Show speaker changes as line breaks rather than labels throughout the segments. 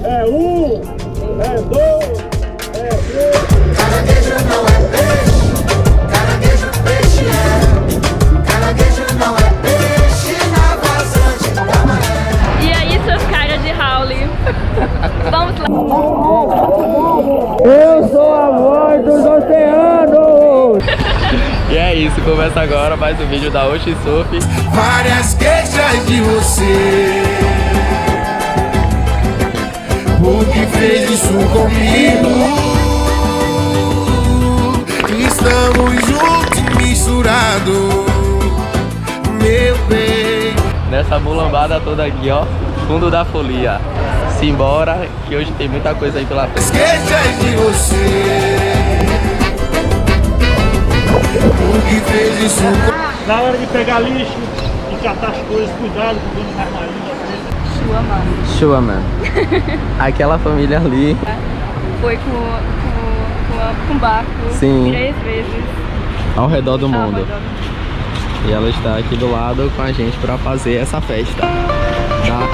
é um, é dois, é três.
Caranguejo não é peixe, caranguejo peixe é. Caranguejo não é peixe na vazante da maré.
E aí, seus caras de Howley? Vamos lá.
Eu sou a voz dos oceanos.
E é isso, começa agora mais um vídeo da Oxi Surf.
Várias queixas de você. O que fez isso comigo? Estamos juntos e misturados, meu bem.
Nessa mulambada toda aqui, ó, fundo da folia. Simbora, que hoje tem muita coisa aí pela frente.
As queixas de você. O que fez isso comigo?
Na hora de pegar lixo e catar as coisas, cuidado com o armarinho.
Chua, mano. Aquela família ali.
Foi com barco.
Sim.
3 vezes.
Ao redor do mundo.
Ao redor.
E ela está aqui do lado com a gente para fazer essa festa. Tá?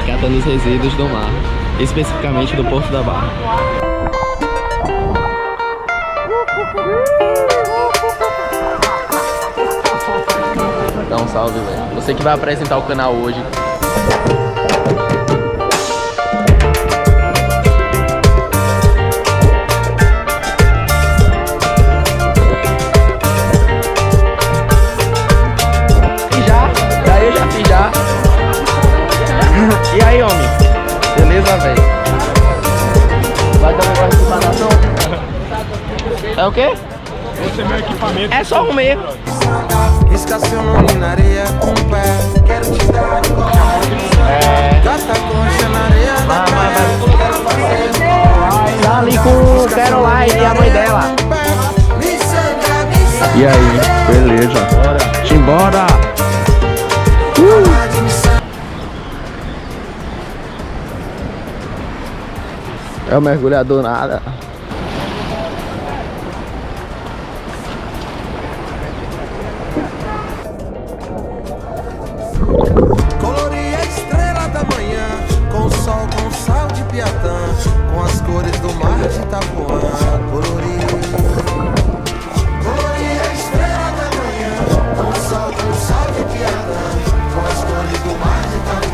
Catando os resíduos do mar. Especificamente do Porto da Barra. Dá um salve, velho. Você que vai apresentar o canal hoje. E aí, homem? Beleza, velho? Vai dar um negócio de natação? É o quê?
Esse é meu equipamento.
É só um meio.
Risca seu nome na areia com o pé. Quero te dar de qualquer
É.
gata concha na areia da praia. Quero fazer
Tá ali com o Caroline e a mãe dela.
me sangra, me sangra.
E aí? Beleza. Bora. Simbora. É o mergulhador nada.
Colorir a estrela da manhã com o sol, com o sal de Piatã, com as cores do mar de Itapuã. Colorir a estrela da manhã com o sol, com o sal de Piatã, com as cores do mar de Itapuã.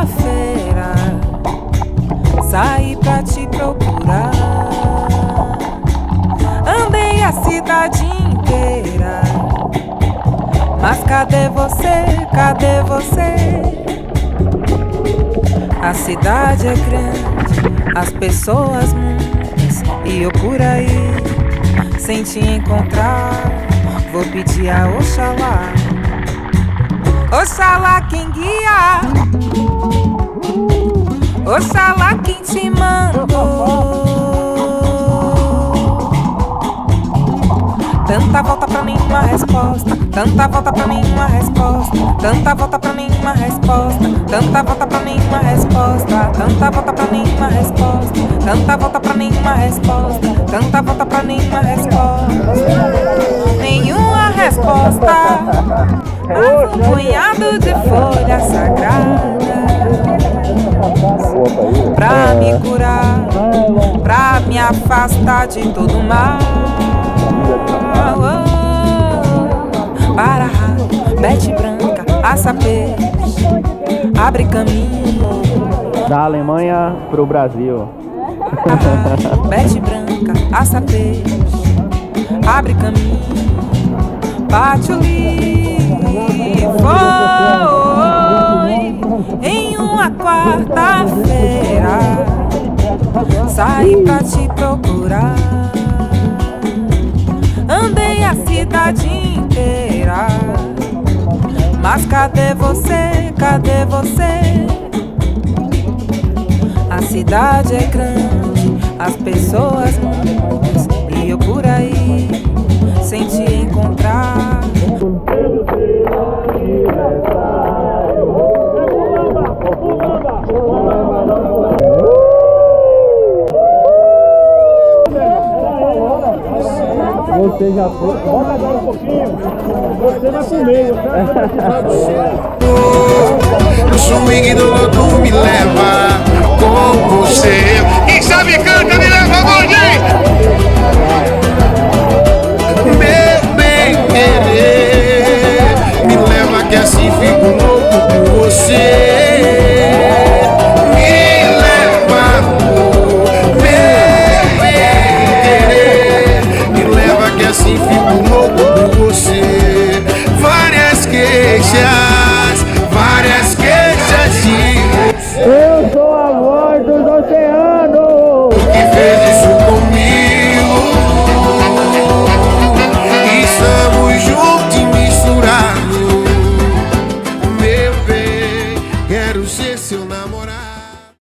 quarta-feira saí pra te procurar. Andei a cidade inteira, mas cadê você? Cadê você? A cidade é grande, as pessoas muitas, e eu por aí sem te encontrar. Vou pedir a Oxalá, Oxalá quem guia, Oxalá quem te mandou. Tanta volta pra nenhuma resposta, tanta volta pra nenhuma resposta, tanta volta pra nenhuma resposta, tanta volta pra nenhuma resposta, tanta volta pra nenhuma resposta, tanta volta pra nenhuma resposta, tanta volta pra nenhuma resposta, nenhuma resposta, mas um punhado de folha sagrada pra me curar, pra me afastar de todo mal. Para Bete branca, assa peixe, abre caminho.
Da Alemanha pro Brasil.
Bete branca, assa peixe, abre caminho. Bate o livro, foi em uma quarta-feira saí pra te procurar. Andei a cidade inteira, mas cadê você? Cadê você? A cidade é grande, as pessoas muitas, e eu por aí sem te encontrar.
Você já foi? Bota agora um pouquinho. Você vai comer,
O swing do lodo me leva com você. Quem sabe canta, me leva, gordinho. Meu bem querer, me leva que assim fico louco por você. Assim fico louco por você. Várias queixas de você.
Eu sou a voz dos oceanos.
Que fez isso comigo? Estamos juntos e misturados. Meu bem, quero ser seu namorado.